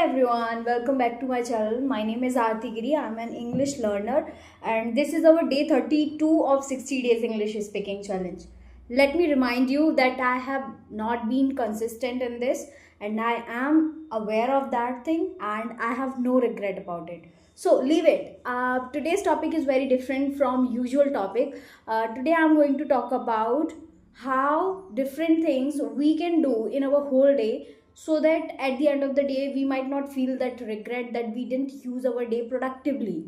everyone, welcome back to my channel. My name is Aarti Giri. I'm an English learner and this is our day 32 of 60 days English speaking challenge. Let me remind you that I have not been consistent in this and I am aware of that thing and I have no regret about it. So leave it. Today's topic is very different from usual topic. Today I'm going to talk about how different things we can do in our whole day so that at the end of the day we might not feel that regret that we didn't use our day productively,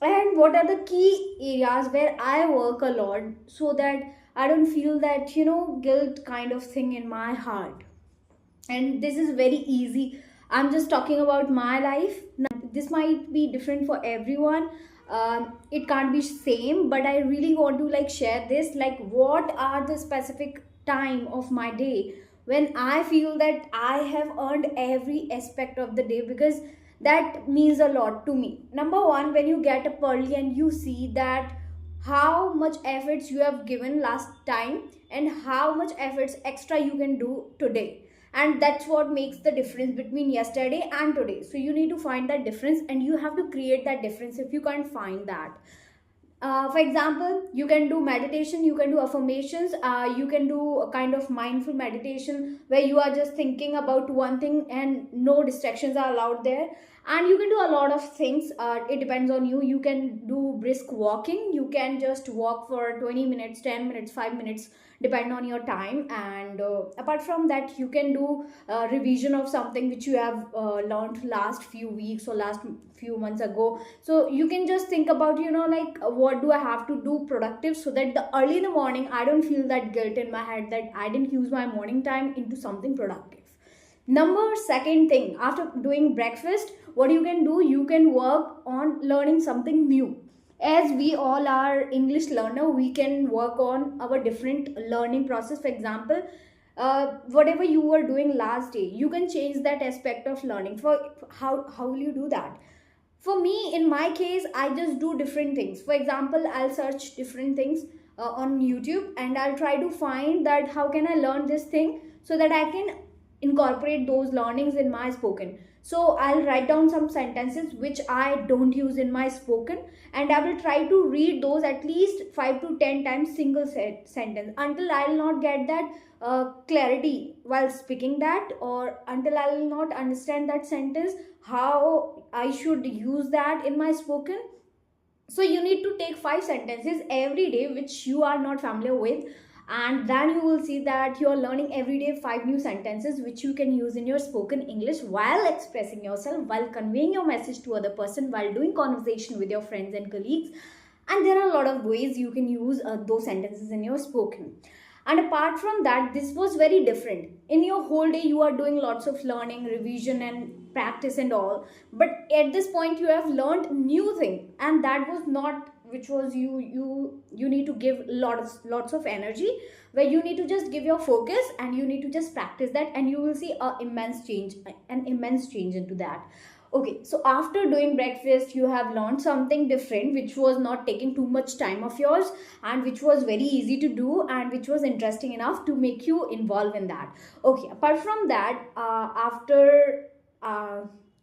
and what are the key areas where I work a lot so that I don't feel that guilt kind of thing in my heart. And this is very easy. I'm just talking about my life now. This might be different for everyone. It can't be same, but I really want to share this, like what are the specific time of my day when I feel that I have earned every aspect of the day, because that means a lot to me. Number one, when you get up early and you see that how much efforts you have given last time and how much efforts extra you can do today, and that's what makes the difference between yesterday and today. So you need to find that difference and you have to create that difference if you can't find that. For example, you can do meditation, you can do affirmations, you can do a kind of mindful meditation where you are just thinking about one thing and no distractions are allowed there. And you can do a lot of things. It depends on you. You can do brisk walking, you can just walk for 20 minutes, 10 minutes, 5 minutes, depend on your time. And apart from that, you can do revision of something which you have learned last few weeks or last few months ago. So you can just think about what do I have to do productive, so that the early in the morning I don't feel that guilt in my head that I didn't use my morning time into something productive. Number second thing, after doing breakfast, what you can do, you can work on learning something new. As we all are English learner, we can work on our different learning process. For example, whatever you were doing last day, you can change that aspect of learning. For how will you do that? For me, in my case, I just do different things. For example, I'll search different things on YouTube and I'll try to find that how can I learn this thing so that I can incorporate those learnings in my spoken. So I'll write down some sentences which I don't use in my spoken, and I will try to read those at least 5 to 10 times single sentence until I'll not get that clarity while speaking that, or until I'll not understand that sentence how I should use that in my spoken. So you need to take 5 sentences every day which you are not familiar with, and then you will see that you are learning every day 5 new sentences which you can use in your spoken English while expressing yourself, while conveying your message to other person, while doing conversation with your friends and colleagues. And there are a lot of ways you can use those sentences in your spoken. And apart from that, this was very different. In your whole day you are doing lots of learning, revision and practice and all, but at this point you have learned new thing, and that was not which was you need to give lots of energy, where you need to just give your focus and you need to just practice that, and you will see an immense change into that. Okay, so after doing breakfast, you have learned something different which was not taking too much time of yours and which was very easy to do and which was interesting enough to make you involve in that. Okay, apart from that, after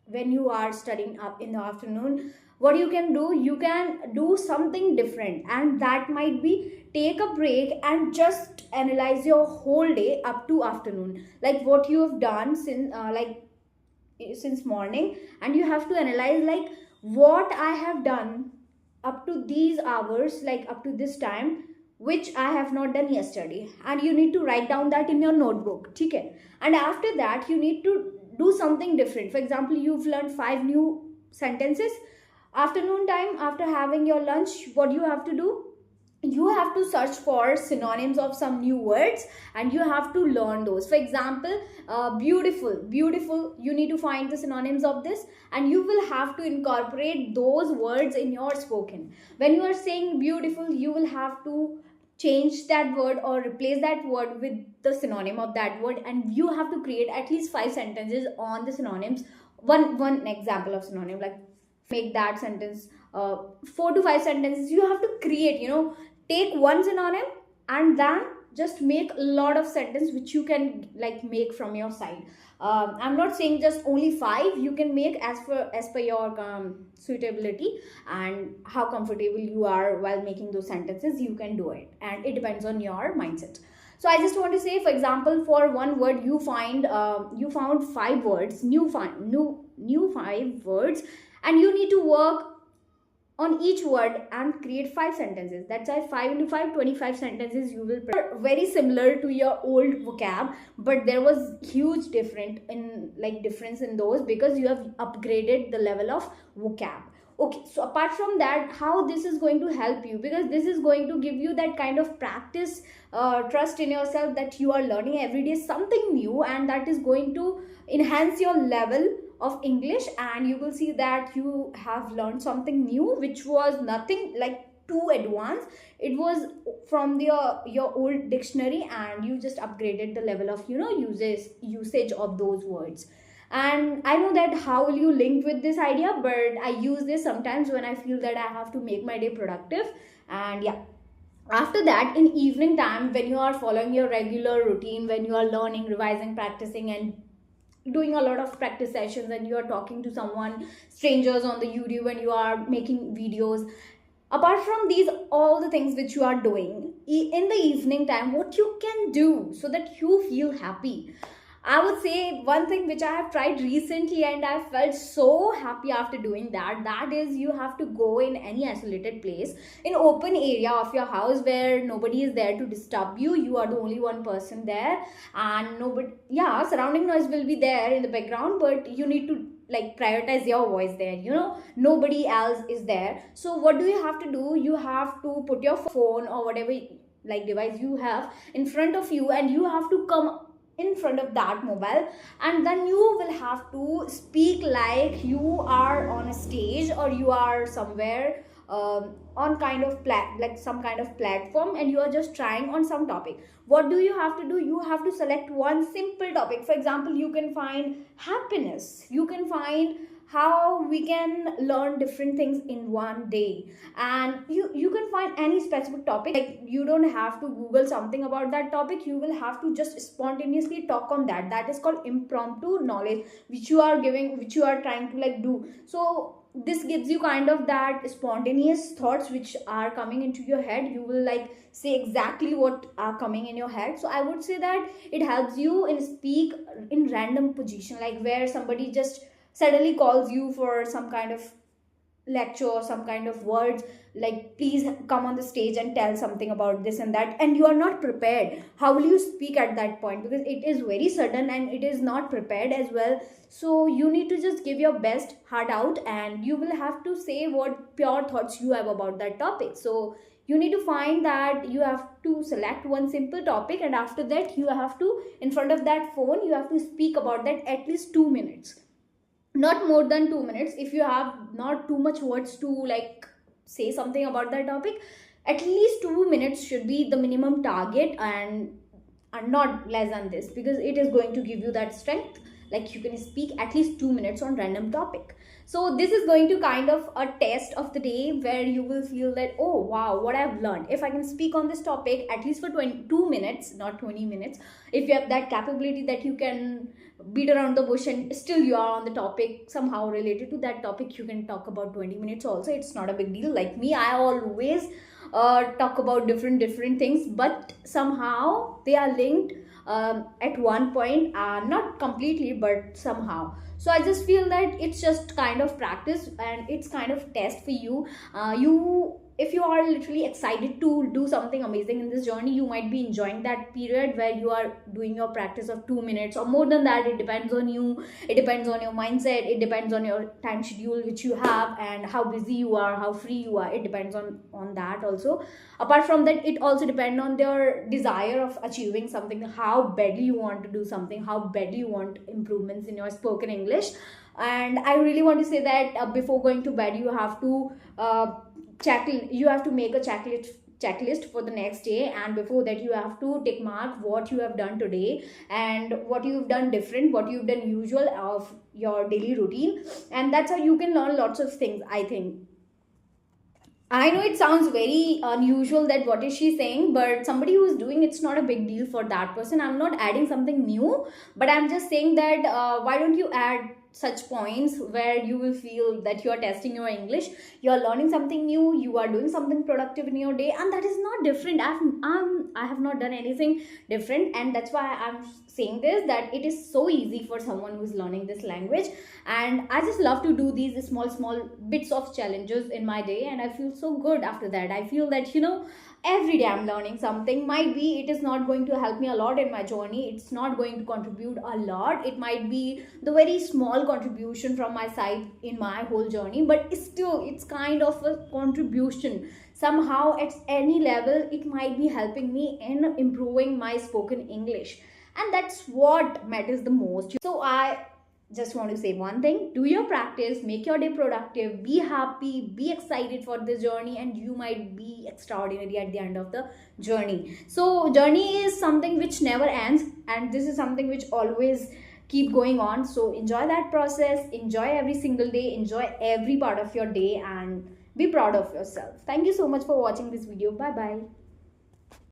when you are studying up in the afternoon, what you can do, you can do something different, and that might be take a break and just analyze your whole day up to afternoon, like what you have done since morning, and you have to analyze like what I have done up to these hours, like up to this time, which I have not done yesterday, and you need to write down that in your notebook. Okay, and after that you need to do something different. For example, you've learned 5 new sentences. Afternoon time, after having your lunch, what you have to do, you have to search for synonyms of some new words and you have to learn those. For example, beautiful, you need to find the synonyms of this and you will have to incorporate those words in your spoken. When you are saying beautiful, you will have to change that word or replace that word with the synonym of that word, and you have to create at least 5 sentences on the synonyms. One example of synonym, like make that sentence 4 to 5 sentences you have to create. Take one synonym and then just make a lot of sentence which you can like make from your side. I'm not saying just only 5. You can make as per your suitability and how comfortable you are while making those sentences. You can do it, and it depends on your mindset. So I just want to say, for example, for one word you found 5 words, new 5 words, and you need to work on each word and create 5 sentences. That's why 5 into 5, 25 sentences you will very similar to your old vocab, but there was huge difference in those because you have upgraded the level of vocab. Okay, so apart from that, how this is going to help you, because this is going to give you that kind of practice, trust in yourself, that you are learning every day something new, and that is going to enhance your level of English, and you will see that you have learned something new which was nothing like too advanced. It was from your old dictionary, and you just upgraded the level of usage of those words. And I know that how will you link with this idea, but I use this sometimes when I feel that I have to make my day productive. And yeah, after that, in evening time, when you are following your regular routine, when you are learning, revising, practicing, and doing a lot of practice sessions, and you are talking to someone, strangers on the YouTube, and you are making videos, apart from these all the things which you are doing in the evening time, what you can do so that you feel happy, I would say one thing which I have tried recently and I felt so happy after doing that. That is, you have to go in any isolated place, in open area of your house where nobody is there to disturb you. You are the only one person there, and nobody, yeah, surrounding noise will be there in the background, but you need to like prioritize your voice there. Nobody else is there. So what do you have to do? You have to put your phone or whatever like device you have in front of you, and you have to come in front of that mobile, and then you will have to speak like you are on a stage, or you are somewhere on kind of like some kind of platform, and you are just trying on some topic. What do you have to do? You have to select one simple topic. For example, you can find happiness, you can find how we can learn different things in one day, and you can find any specific topic. Like, you don't have to google something about that topic, you will have to just spontaneously talk on that. That is called impromptu knowledge, which you are giving, which you are trying to like do. So this gives you kind of that spontaneous thoughts which are coming into your head. You will like say exactly what are coming in your head. So I would say that it helps you in speak in random position, like where somebody just suddenly calls you for some kind of lecture or some kind of words, like please come on the stage and tell something about this and that, and you are not prepared. How will you speak at that point? Because it is very sudden and it is not prepared as well. So you need to just give your best heart out, and you will have to say what pure thoughts you have about that topic. So you need to find that you have to select one simple topic, and after that you have to, in front of that phone, you have to speak about that at least 2 minutes, not more than 2 minutes. If you have not too much words to like say something about that topic, at least 2 minutes should be the minimum target, and not less than this, because it is going to give you that strength. Like, you can speak at least 2 minutes on random topic. So this is going to kind of a test of the day, where you will feel that, oh wow, what I've learned. If I can speak on this topic at least for 22 minutes, not 20 minutes, if you have that capability that you can beat around the bush and still you are on the topic somehow related to that topic, you can talk about 20 minutes also. It's not a big deal. Like me, I always talk about different things, but somehow they are linked at one point, not completely, but somehow. So I just feel that it's just kind of practice, and it's kind of test for you. If you are literally excited to do something amazing in this journey, you might be enjoying that period where you are doing your practice of 2 minutes or more than that. It depends on you, it depends on your mindset, it depends on your time schedule which you have, and how busy you are, how free you are. It depends on that also. Apart from that, it also depends on your desire of achieving something, how badly you want to do something, how badly you want improvements in your spoken English. And I really want to say that before going to bed, you have to you have to make a checklist for the next day, and before that you have to tick mark what you have done today and what you've done different, what you've done usual of your daily routine. And that's how you can learn lots of things, I think. I know it sounds very unusual that what is she saying, but somebody who is doing it's not a big deal for that person. I'm not adding something new, but I'm just saying that why don't you add such points where you will feel that you are testing your English, you are learning something new, you are doing something productive in your day, and that is not different. I have not done anything different, and that's why I'm saying this, that it is so easy for someone who is learning this language. And I just love to do these small bits of challenges in my day, and I feel so good after that. I feel that, every day I'm learning something. Might be it is not going to help me a lot in my journey, it's not going to contribute a lot, it might be the very small contribution from my side in my whole journey, but still it's kind of a contribution. Somehow at any level it might be helping me in improving my spoken English, and that's what matters the most. So I just want to say one thing: do your practice, make your day productive, be happy, be excited for the journey, and you might be extraordinary at the end of the journey. So journey is something which never ends, and this is something which always keep going on. So enjoy that process, enjoy every single day, enjoy every part of your day, and be proud of yourself. Thank you so much for watching this video. Bye bye.